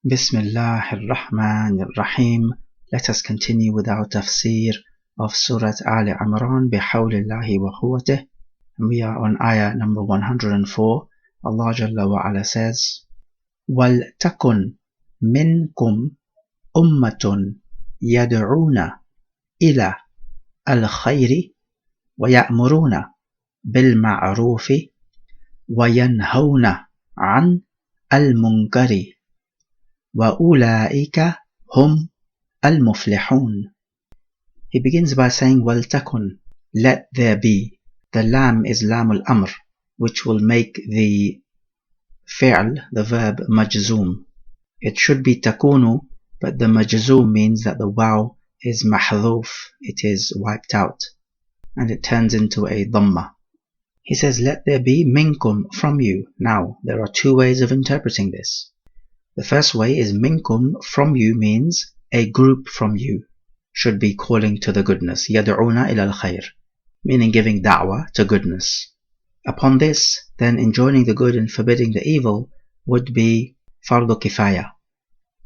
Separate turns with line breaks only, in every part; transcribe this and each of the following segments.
Bismillah ar-Rahman ar-Rahim. Let us continue with our tafsir of Surah Aal-Imraan bihawlillahi wa quwwatih. We are on ayah number 104. Allah Jalla wa Ala says, وَلْتَكُنْ مِنْكُمْ أُمَّةٌ يَدْعُونَ إِلَى الْخَيْرِ وَيَأْمُرُونَ بِالْمَعْرُوفِ وَيَنْهَوْنَ عَنْ الْمُنْكَرِ وَأُولَئِكَ هُمْ الْمُفْلِحُونَ. He begins by saying, وَلْتَكُنْ, let there be. The lam is lam al-amr, which will make the fi'l, the verb, majzoom. It should be takunu, but the majzoom means that the waw is mahdhuf, it is wiped out, and it turns into a dhamma. He says, let there be minkum, from you. Now, there are two ways of interpreting this. The first way is minkum, from you, means a group from you should be calling to the goodness. Yad'una ila al-khayr, meaning giving da'wah to goodness. Upon this, then enjoining the good and forbidding the evil would be fardu kifaya.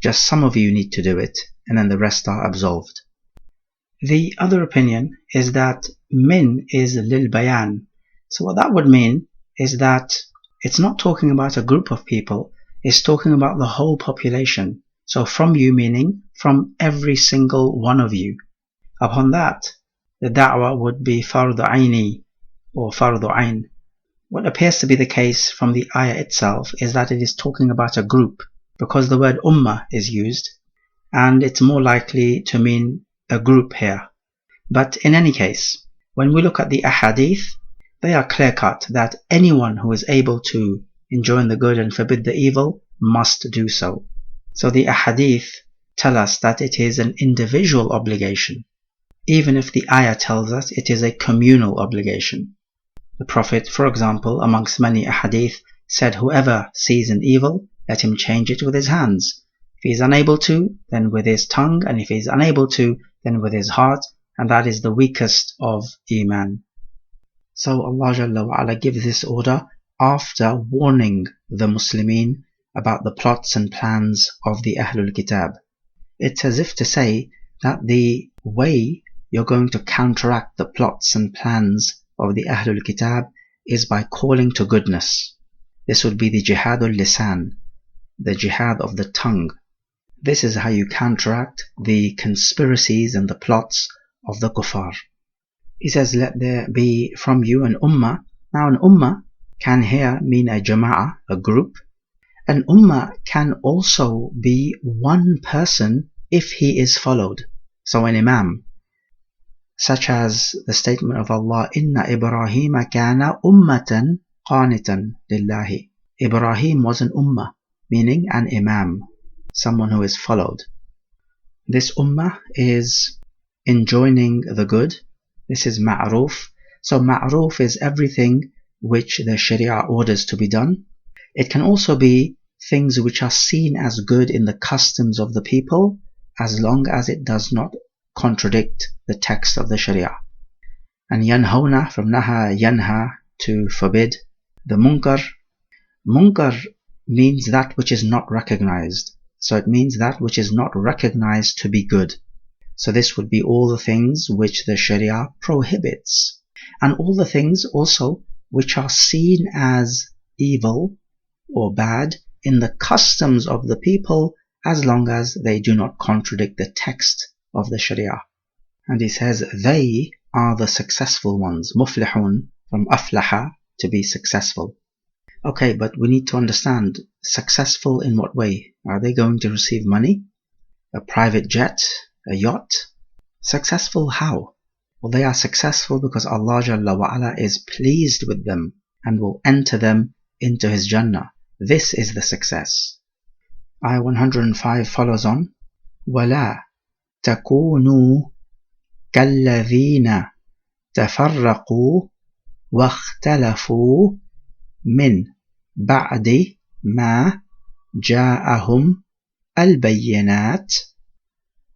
Just some of you need to do it, and then the rest are absolved. The other opinion is that min is lil bayan. So what that would mean is that it's not talking about a group of people, it's talking about the whole population. So from you meaning from every single one of you. Upon that, the da'wah would be fardu aini or fardu ain. What appears to be the case from the ayah itself is that it is talking about a group, because the word ummah is used, and it's more likely to mean a group here. But in any case, when we look at the ahadith, they are clear-cut that anyone who is able to enjoin the good and forbid the evil must do so. So the ahadith tell us that it is an individual obligation, even if the ayah tells us it is a communal obligation. The Prophet, for example, amongst many ahadith, said whoever sees an evil, let him change it with his hands. If he is unable to, then with his tongue, and if he is unable to, then with his heart, and that is the weakest of Iman. So Allah Jalla wa Ala gives this order after warning the Muslimin about the plots and plans of the Ahlul Kitab. It's as if to say that the way you're going to counteract the plots and plans of the Ahlul Kitab is by calling to goodness. This would be the jihadul lisan, the jihad of the tongue. This is how you counteract the conspiracies and the plots of the kuffar. He says, let there be from you an ummah. Now an ummah can here mean a jama'ah, a group. An ummah can also be one person if he is followed. So an imam, such as the statement of Allah, Inna Ibrahima kana ummatan qanitan lillahi. Ibrahim was an ummah, meaning an imam, someone who is followed. This ummah is enjoining the good. This is ma'ruf. So ma'ruf is everything which the Sharia orders to be done. It can also be things which are seen as good in the customs of the people, as long as it does not contradict the text of the Sharia. And yanhawna, from naha yanha, to forbid. The munkar. Munkar means that which is not recognized. So it means that which is not recognized to be good. So this would be all the things which the Sharia prohibits, and all the things also which are seen as evil or bad in the customs of the people, as long as they do not contradict the text of the Sharia. And he says they are the successful ones. Muflihun, from aflaha, to be successful. Okay, but we need to understand, successful in what way? Are they going to receive money? A private jet? A yacht? Successful how? Well, they are successful because Allah Jalla wa Ala is pleased with them and will enter them into His Jannah. This is the success. Ayah 105 follows on. وَلَا تَكُونُوا كَالَّذِينَ تَفَرَّقُوا وَاخْتَلَفُوا مِنْ بَعْدِ مَا جَاءَهُمْ الْبَيِّنَاتِ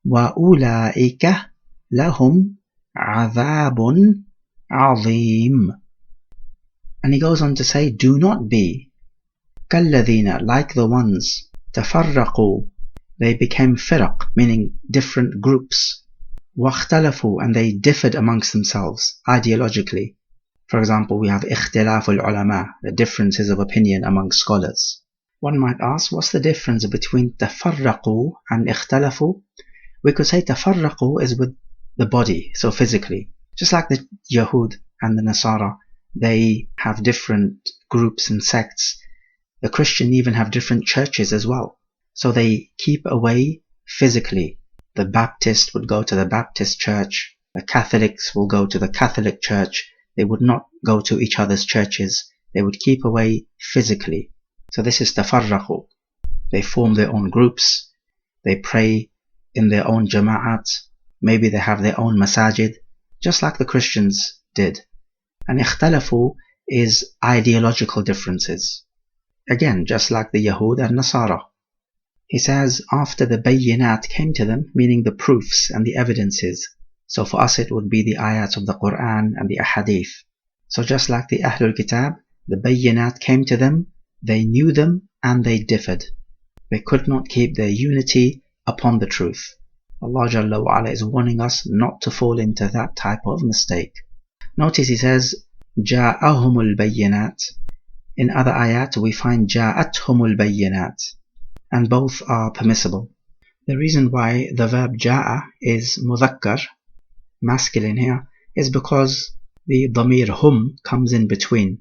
وَأُولَئِكَ لَهُمْ عَذَابٌ عَظِيمٌ. And he goes on to say, do not be كَالَّذِينَ, like the ones تفرقوا, they became firaq, meaning different groups. واختلفوا, and they differed amongst themselves ideologically. For example, we have اختلاف العلماء, the differences of opinion among scholars. One might ask, what's the difference between تفرقوا and اختلفوا? We could say تفرقوا is with the body, so physically. Just like the Yahud and the Nasara, they have different groups and sects. The Christian even have different churches as well. So they keep away physically. The Baptist would go to the Baptist church. The Catholics will go to the Catholic church. They would not go to each other's churches. They would keep away physically. So this is tafarraqu. They form their own groups. They pray in their own jama'at. Maybe they have their own masajid, just like the Christians did. And ikhtalafu is ideological differences. Again, just like the Yahud and Nasara. He says, after the bayyinat came to them, meaning the proofs and the evidences. So for us it would be the ayats of the Quran and the ahadith. So just like the Ahlul Kitab, the bayyinat came to them, they knew them and they differed. They could not keep their unity upon the truth. Allah Jalla wa Ala is warning us not to fall into that type of mistake. Notice he says, جاءهم البينات. In other ayat we find جاءتهم البينات. And both are permissible. The reason why the verb جاء is mudhakkar, masculine here, is because the dhamir hum comes in between.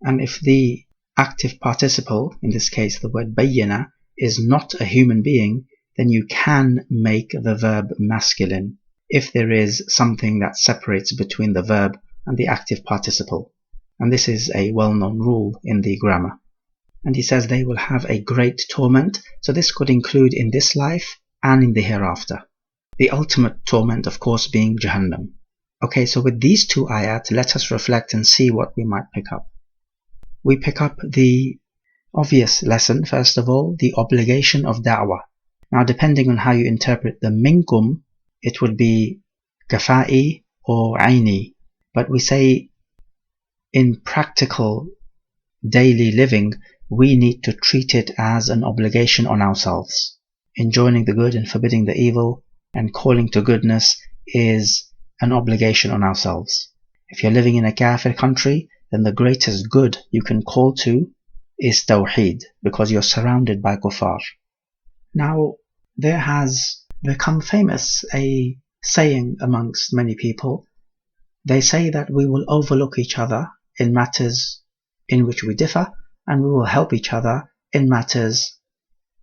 And if the active participle, in this case the word bayyana, is not a human being, then you can make the verb masculine if there is something that separates between the verb and the active participle. And this is a well-known rule in the grammar. And he says they will have a great torment. So this could include in this life and in the hereafter. The ultimate torment, of course, being Jahannam. Okay, so with these two ayat, let us reflect and see what we might pick up. We pick up the obvious lesson, first of all, the obligation of da'wah. Now, depending on how you interpret the minkum, it would be kafa'i or aini. But we say in practical daily living, we need to treat it as an obligation on ourselves. Enjoining the good and forbidding the evil and calling to goodness is an obligation on ourselves. If you're living in a kafir country, then the greatest good you can call to is tawheed, because you're surrounded by kuffar. Now, there has become famous a saying amongst many people. They say that we will overlook each other in matters in which we differ, and we will help each other in matters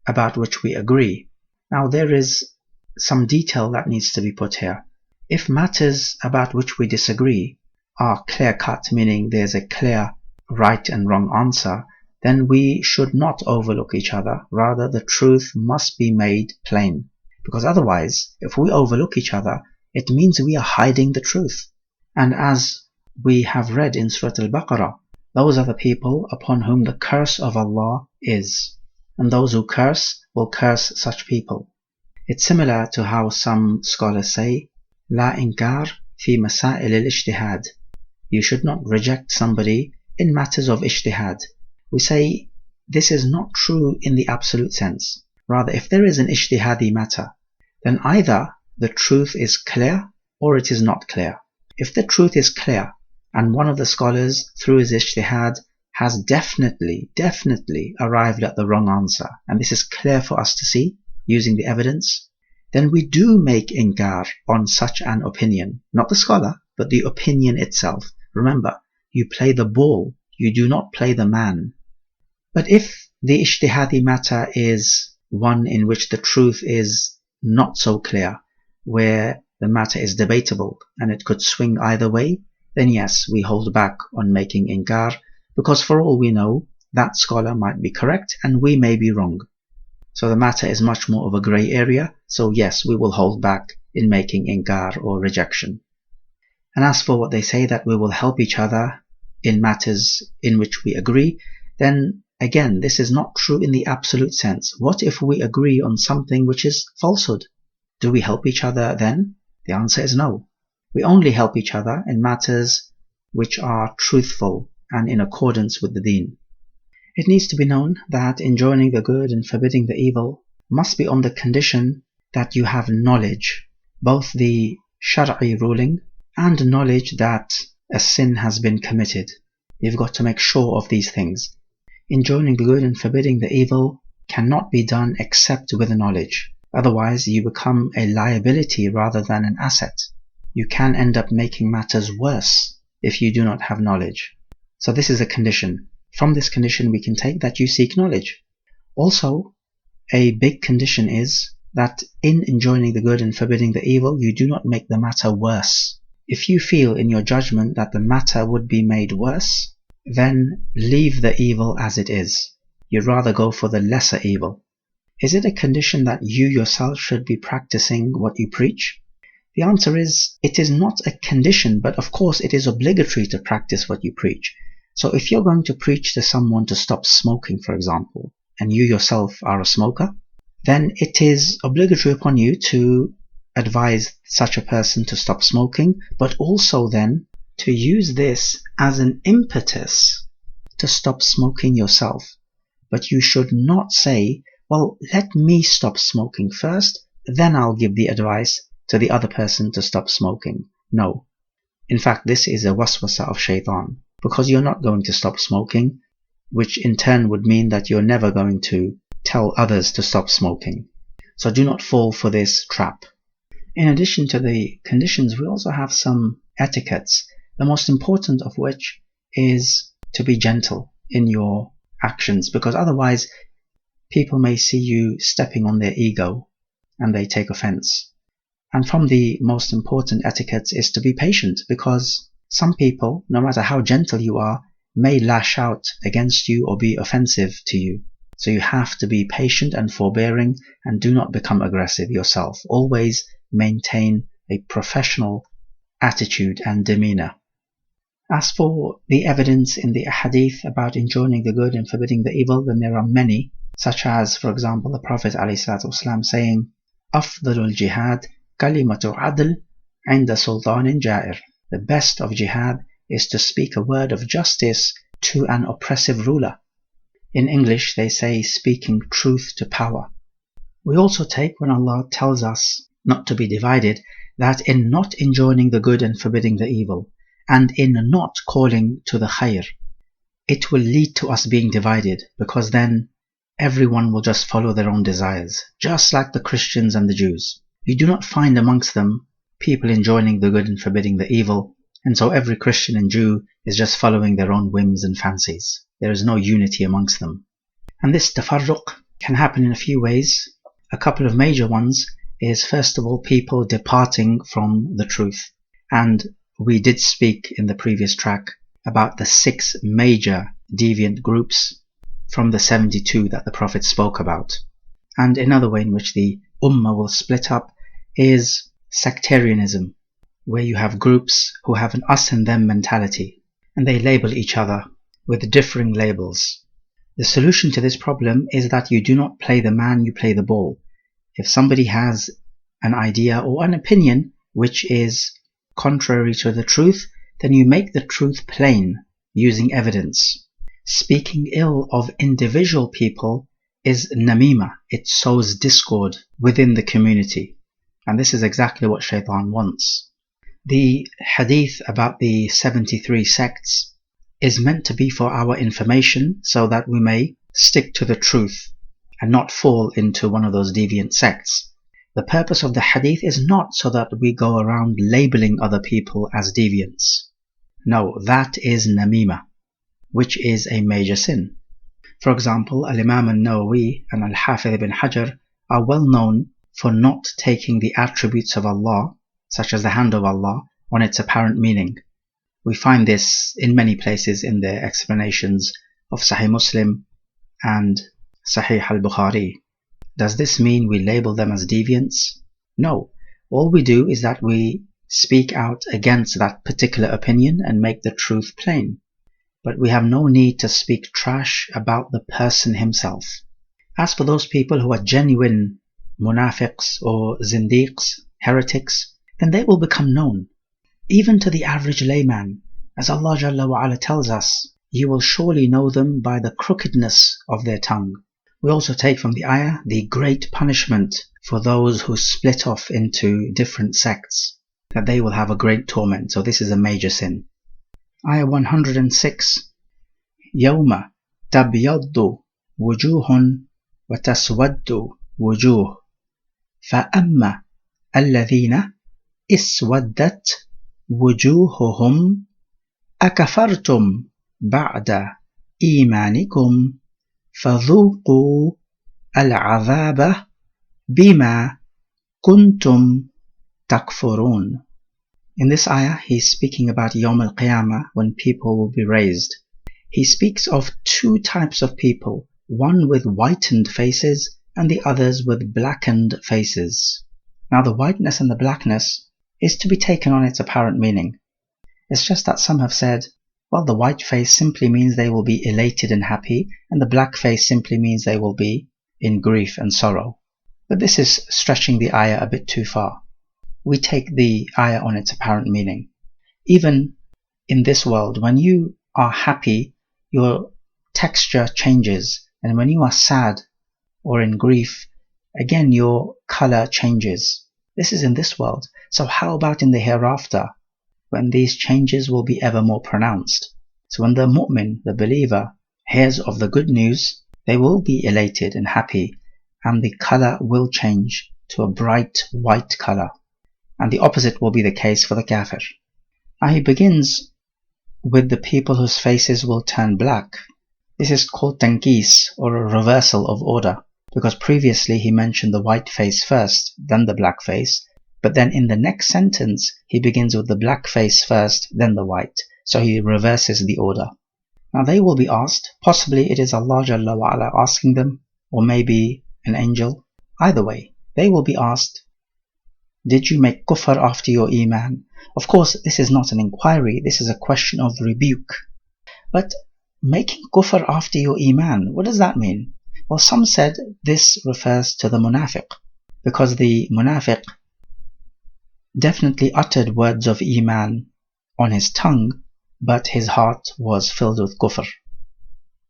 about which we agree. Now, there is some detail that needs to be put here. If matters about which we disagree are clear-cut, meaning there's a clear right and wrong answer, then we should not overlook each other. Rather, the truth must be made plain. Because otherwise, if we overlook each other, it means we are hiding the truth. And as we have read in Surah Al-Baqarah, those are the people upon whom the curse of Allah is. And those who curse will curse such people. It's similar to how some scholars say, La inkar fi masail al-ijtihad. You should not reject somebody in matters of ijtihad. We say this is not true in the absolute sense. Rather, if there is an ijtihadi matter, then either the truth is clear or it is not clear. If the truth is clear, and one of the scholars through his ijtihad has definitely arrived at the wrong answer, and this is clear for us to see using the evidence, then we do make inkar on such an opinion. Not the scholar, but the opinion itself. Remember, you play the ball, you do not play the man. But if the ijtihadi matter is one in which the truth is not so clear, where the matter is debatable and it could swing either way, then yes, we hold back on making inkar, because for all we know, that scholar might be correct and we may be wrong. So the matter is much more of a grey area, so yes, we will hold back in making inkar or rejection. And as for what they say that we will help each other in matters in which we agree, then again, this is not true in the absolute sense. What if we agree on something which is falsehood? Do we help each other then? The answer is no. We only help each other in matters which are truthful and in accordance with the deen. It needs to be known that enjoining the good and forbidding the evil must be on the condition that you have knowledge, both the Shar'i ruling and knowledge that a sin has been committed. You've got to make sure of these things. Enjoining the good and forbidding the evil cannot be done except with knowledge. Otherwise, you become a liability rather than an asset. You can end up making matters worse if you do not have knowledge. So this is a condition. From this condition, we can take that you seek knowledge. Also, a big condition is that in enjoining the good and forbidding the evil, you do not make the matter worse. If you feel in your judgment that the matter would be made worse, then leave the evil as it is. You'd rather go for the lesser evil. Is it a condition that you yourself should be practicing what you preach? The answer is, it is not a condition, but of course it is obligatory to practice what you preach. So if you're going to preach to someone to stop smoking, for example, and you yourself are a smoker, then it is obligatory upon you to advise such a person to stop smoking, but also then to use this as an impetus to stop smoking yourself. But you should not say, well, let me stop smoking first, then I'll give the advice to the other person to stop smoking. No. In fact, this is a waswasa of shaitan, because you're not going to stop smoking, which in turn would mean that you're never going to tell others to stop smoking. So do not fall for this trap. In addition to the conditions, we also have some etiquettes, the most important of which is to be gentle in your actions, because otherwise people may see you stepping on their ego and they take offense. And from the most important etiquettes is to be patient, because some people, no matter how gentle you are, may lash out against you or be offensive to you. So you have to be patient and forbearing and do not become aggressive yourself. Always maintain a professional attitude and demeanor. As for the evidence in the hadith about enjoining the good and forbidding the evil, then there are many, such as, for example, the Prophet ﷺ saying, أفضل الجهاد كلمة عدل عند سلطان جائر. The best of jihad is to speak a word of justice to an oppressive ruler. In English, they say speaking truth to power. We also take when Allah tells us not to be divided, that in not enjoining the good and forbidding the evil, and in not calling to the khair, it will lead to us being divided, because then everyone will just follow their own desires, just like the Christians and the Jews. You do not find amongst them people enjoining the good and forbidding the evil, and so every Christian and Jew is just following their own whims and fancies. There is no unity amongst them. And this tafarruq can happen in a few ways. A couple of major ones is, first of all, people departing from the truth. And we did speak in the previous track about the 6 major deviant groups from the 72 that the Prophet spoke about. And another way in which the Ummah will split up is sectarianism, where you have groups who have an us and them mentality, and they label each other with differing labels. The solution to this problem is that you do not play the man, you play the ball. If somebody has an idea or an opinion which is contrary to the truth, then you make the truth plain using evidence. Speaking ill of individual people is namima. It sows discord within the community. And this is exactly what shaitan wants. The hadith about the 73 sects is meant to be for our information so that we may stick to the truth and not fall into one of those deviant sects. The purpose of the hadith is not so that we go around labeling other people as deviants. No, that is namima, which is a major sin. For example, Al-Imam al-Nawawi and Al-Hafidh ibn Hajar are well known for not taking the attributes of Allah, such as the hand of Allah, on its apparent meaning. We find this in many places in their explanations of Sahih Muslim and Sahih al-Bukhari. Does this mean we label them as deviants? No. All we do is that we speak out against that particular opinion and make the truth plain. But we have no need to speak trash about the person himself. As for those people who are genuine munafiqs or zindiqs, heretics, then they will become known, even to the average layman, as Allah Jalla wa Ala tells us You will surely know them by the crookedness of their tongue. We also take from the ayah the great punishment for those who split off into different sects, that they will have a great torment. So this is a major sin. Ayah 106. يَوْمَ تَبْيَضُّ وُجُوهٌ وَتَسْوَدُّ وُجُوهٌ فَأَمَّا الَّذِينَ اسْوَدَّتْ وُجُوهُهُمْ أَكَفَرْتُمْ بَعْدَ إِيمَانِكُمْ فَذُوقُوا الْعَذَابَ بِمَا كُنْتُمْ تَكْفُرُونَ. In this ayah, he's speaking about Yawm al-Qiyamah, when people will be raised. He speaks of two types of people, one with whitened faces and the others with blackened faces. Now the whiteness and the blackness is to be taken on its apparent meaning. It's just that some have said, well, the white face simply means they will be elated and happy, and the black face simply means they will be in grief and sorrow. But this is stretching the ayah a bit too far. We take the ayah on its apparent meaning. Even in this world, when you are happy, your texture changes, and when you are sad or in grief, again your color changes. This is in this world. So how about in the hereafter, when these changes will be ever more pronounced? So when the mu'min, the believer, hears of the good news, they will be elated and happy, and the color will change to a bright white color. And the opposite will be the case for the kafir. Now he begins with the people whose faces will turn black. This is called tankis, or a reversal of order, because previously he mentioned the white face first, then the black face, but then in the next sentence he begins with the black face first, then the white, so he reverses the order. Now they will be asked, possibly it is Allah Jalla wa Ala asking them, or maybe an angel. Either way, they will be asked, did you make kufr after your iman? Of course, this is not an inquiry, this is a question of rebuke. But making kufr after your iman, what does that mean? Well, some said this refers to the munafiq, because the munafiq definitely uttered words of iman on his tongue, but his heart was filled with kufr.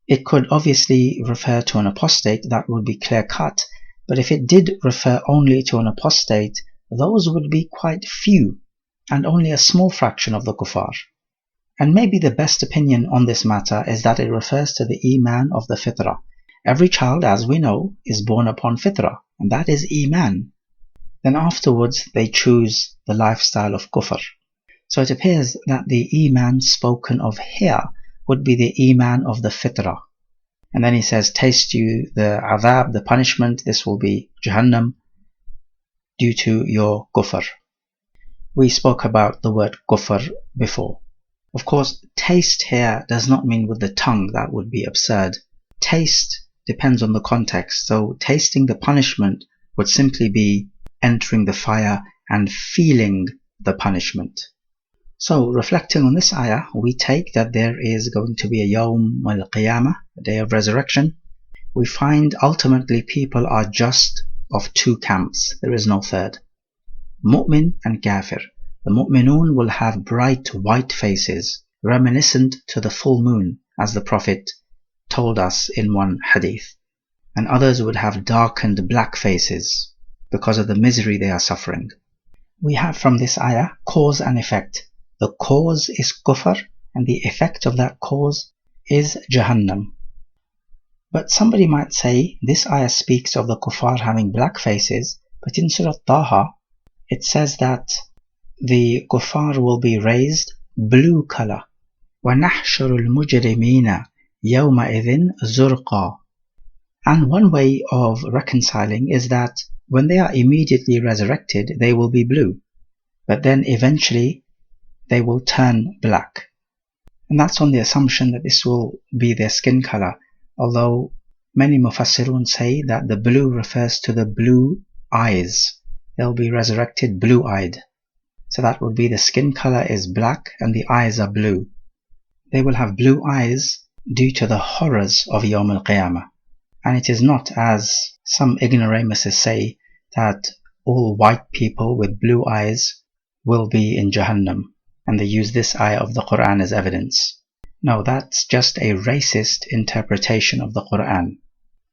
It could obviously refer to an apostate, that would be clear cut, but if it did refer only to an apostate, those would be quite few, and only a small fraction of the kuffar. And maybe the best opinion on this matter is that it refers to the iman of the fitrah. Every child, as we know, is born upon fitrah, and that is iman. Then afterwards they choose the lifestyle of kufr. So it appears that the iman spoken of here would be the iman of the fitrah. And then he says, taste you the adhab, the punishment, this will be Jahannam, due to your kufr. We spoke about the word kufr before. Of course, taste here does not mean with the tongue, that would be absurd. Taste depends on the context, so tasting the punishment would simply be entering the fire and feeling the punishment. So, reflecting on this ayah, we take that there is going to be a Yawm al-Qiyamah, a day of resurrection. We find ultimately people are just of two camps, there is no third. Mu'min and kafir. The mu'minun will have bright white faces, reminiscent to the full moon, as the Prophet told us in one hadith. And others would have darkened black faces, because of the misery they are suffering. We have from this ayah cause and effect. The cause is kufr, and the effect of that cause is Jahannam. But somebody might say, this ayah speaks of the kuffar having black faces, but in Surah Taha, it says that the kuffar will be raised blue color. وَنَحْشُرُ الْمُجْرِمِينَ يَوْمَئِذٍ زُرْقًا. And one way of reconciling is that when they are immediately resurrected, they will be blue, but then eventually they will turn black. And that's on the assumption that this will be their skin color, although many mufassirun say that the blue refers to the blue eyes. They'll be resurrected blue-eyed. So that would be the skin color is black and the eyes are blue. They will have blue eyes due to the horrors of Yawm al-Qiyamah. And it is not, as some ignoramuses say, that all white people with blue eyes will be in Jahannam, and they use this ayah of the Quran as evidence. No, that's just a racist interpretation of the Quran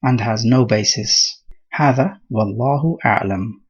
and has no basis. هذا والله أعلم.